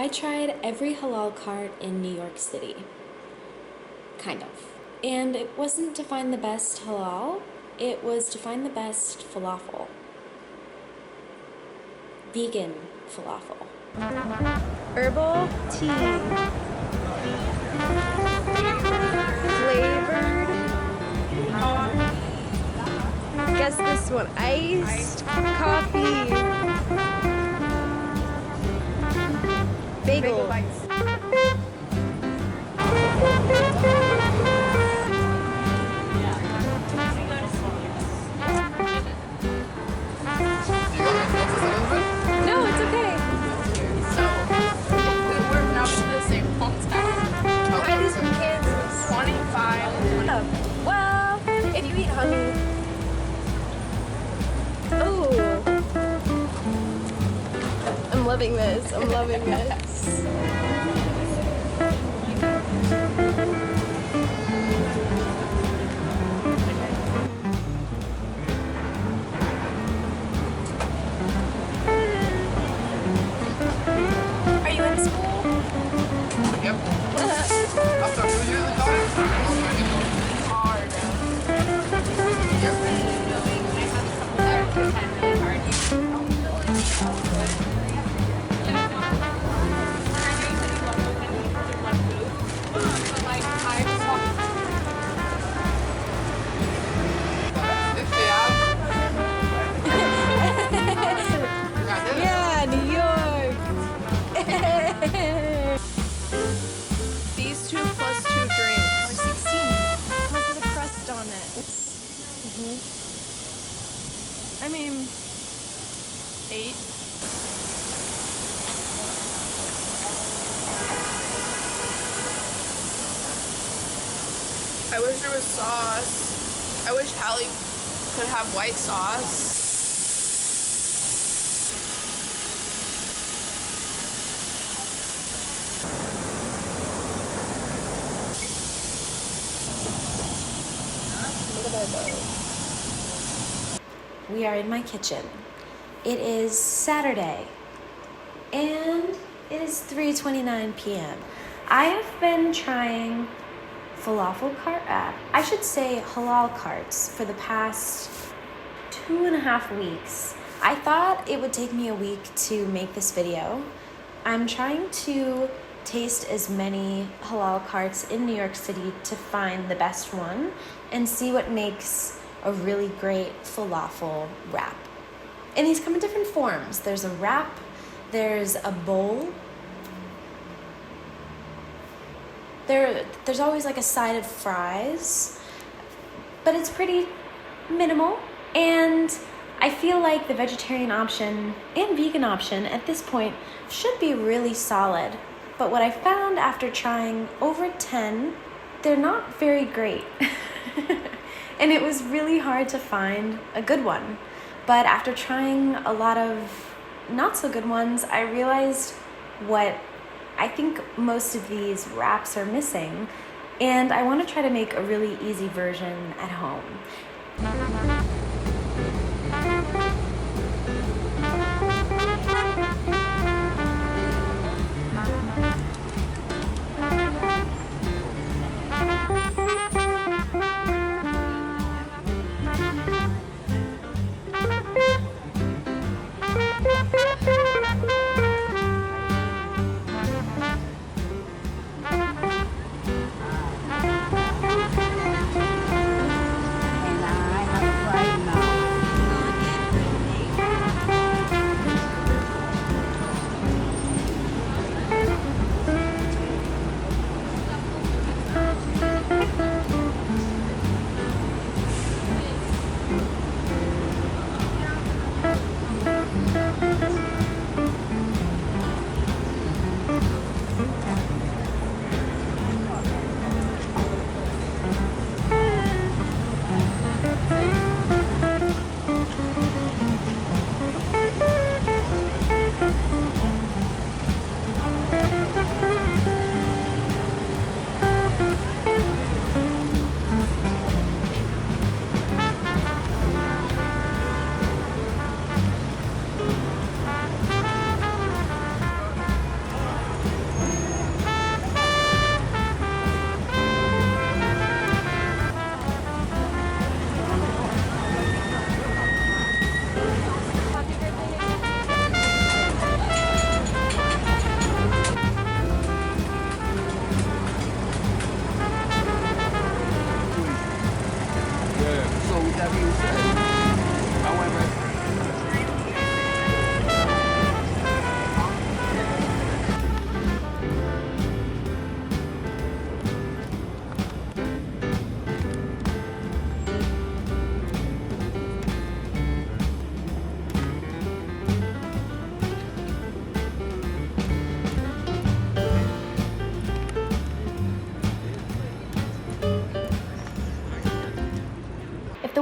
I tried every halal cart in New York City. Kind of. And it wasn't to find the best halal, it was to find the best falafel. Vegan falafel. Herbal tea. Flavored. Guess this one. Iced coffee. Bagel bites. No, it's okay. So, we're not the same whole time. Why are these kids? 25. Well, if you eat honey. Oh. I'm loving this. I'm loving this. Are you in school? Yep. After 2 years in college, hard. Yeah, New York. These 2 plus 2 drinks. 16. Because of the crust on it. I mean, 8. I wish there was sauce. I wish Hallie could have white sauce. We are in my kitchen. It is Saturday, and it is 3:29 p.m. I have been trying falafel cart, I should say halal carts, for the past 2.5 weeks. I thought it would take me a week to make this video. I'm trying to taste as many halal carts in New York City to find the best one and see what makes a really great falafel wrap. And these come in different forms. There's a wrap, there's a bowl, there's always like a side of fries, but it's pretty minimal. And I feel like the vegetarian option and vegan option at this point should be really solid. But what I found after trying over 10, they're not very great. And it was really hard to find a good one. But after trying a lot of not so good ones, I realized what I think most of these wraps are missing. And I want to try to make a really easy version at home.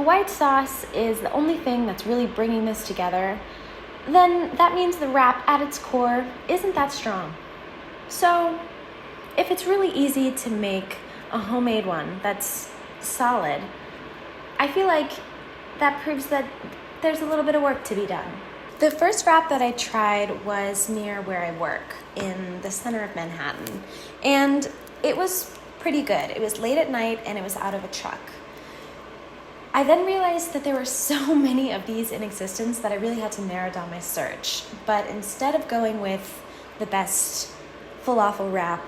the white sauce is the only thing that's really bringing this together, then that means the wrap at its core isn't that strong. So, if it's really easy to make a homemade one that's solid, I feel like that proves that there's a little bit of work to be done. The first wrap that I tried was near where I work in the center of Manhattan, and it was pretty good. It was late at night and it was out of a truck. I then realized that there were so many of these in existence that I really had to narrow down my search. But instead of going with the best falafel wrap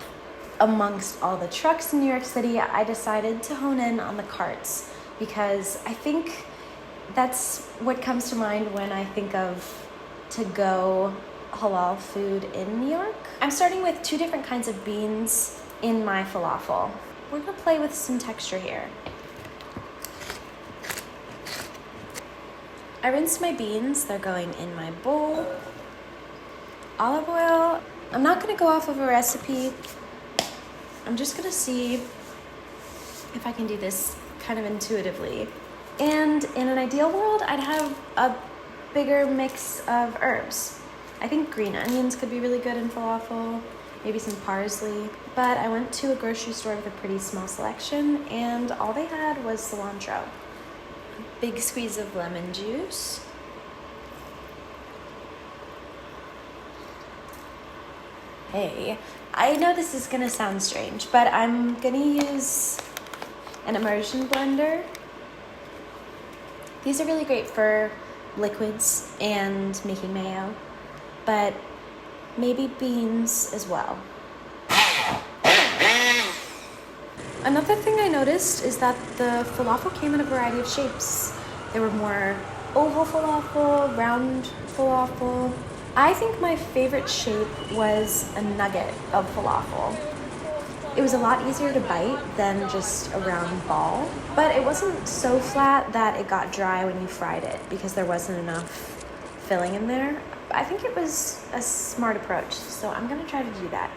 amongst all the trucks in New York City, I decided to hone in on the carts because I think that's what comes to mind when I think of to-go halal food in New York. I'm starting with 2 different kinds of beans in my falafel. We're gonna play with some texture here. I rinsed my beans, they're going in my bowl. Olive oil, I'm not gonna go off of a recipe. I'm just gonna see if I can do this kind of intuitively. And in an ideal world, I'd have a bigger mix of herbs. I think green onions could be really good in falafel, maybe some parsley. But I went to a grocery store with a pretty small selection, and all they had was cilantro. Big squeeze of lemon juice. Hey, I know this is gonna sound strange, but I'm gonna use an immersion blender. These are really great for liquids and making mayo, but maybe beans as well. Another thing I noticed is that the falafel came in a variety of shapes. There were more oval falafel, round falafel. I think my favorite shape was a nugget of falafel. It was a lot easier to bite than just a round ball, but it wasn't so flat that it got dry when you fried it because there wasn't enough filling in there. I think it was a smart approach, so I'm gonna try to do that.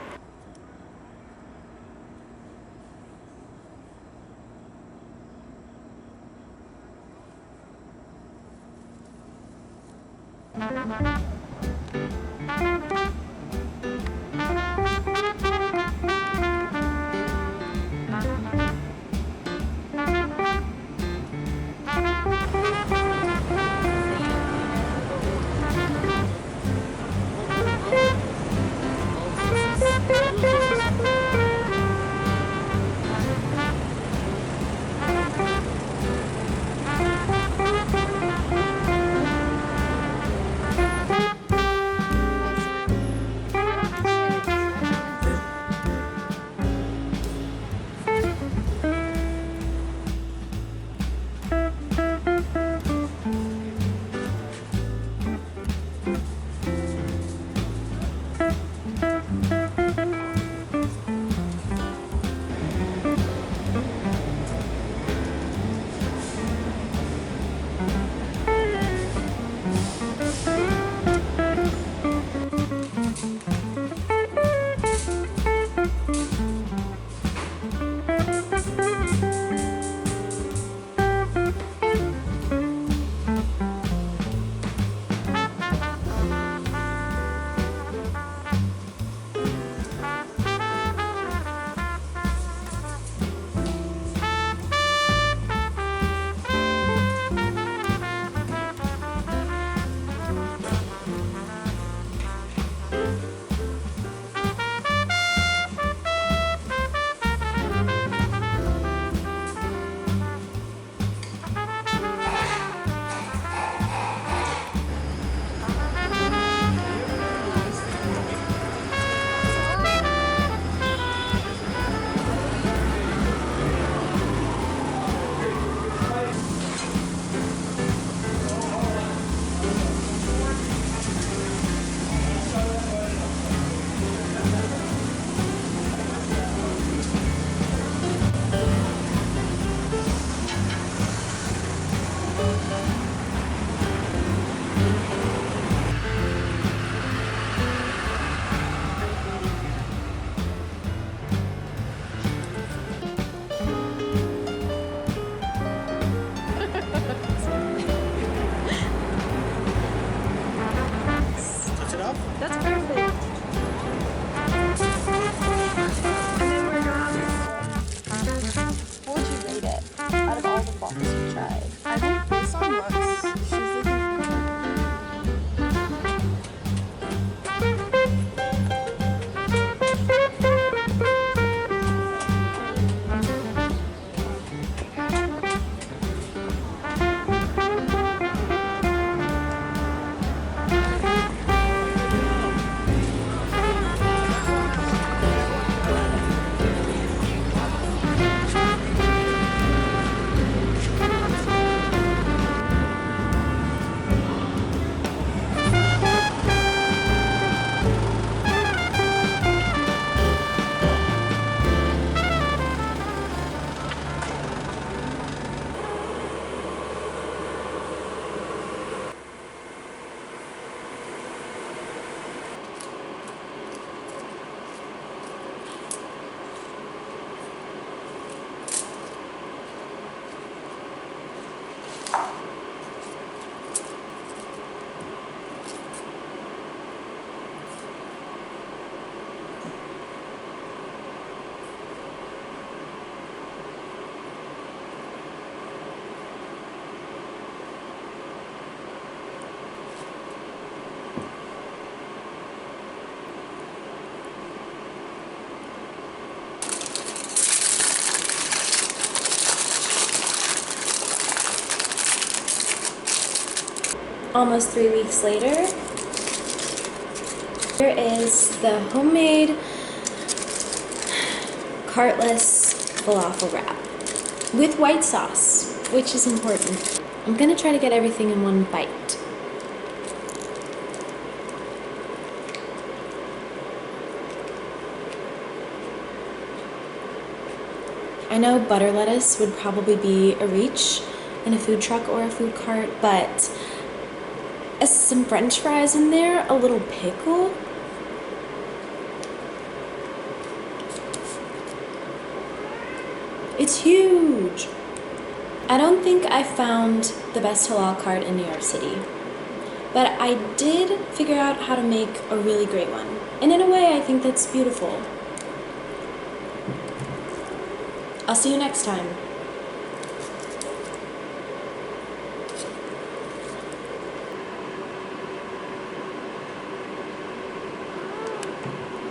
almost 3 weeks later. Here is the homemade cartless falafel wrap with white sauce, which is important. I'm gonna try to get everything in one bite. I know butter lettuce would probably be a reach in a food truck or a food cart, but some French fries in there, a little pickle. It's huge. I don't think I found the best halal cart in New York City, but I did figure out how to make a really great one. And in a way, I think that's beautiful. I'll see you next time.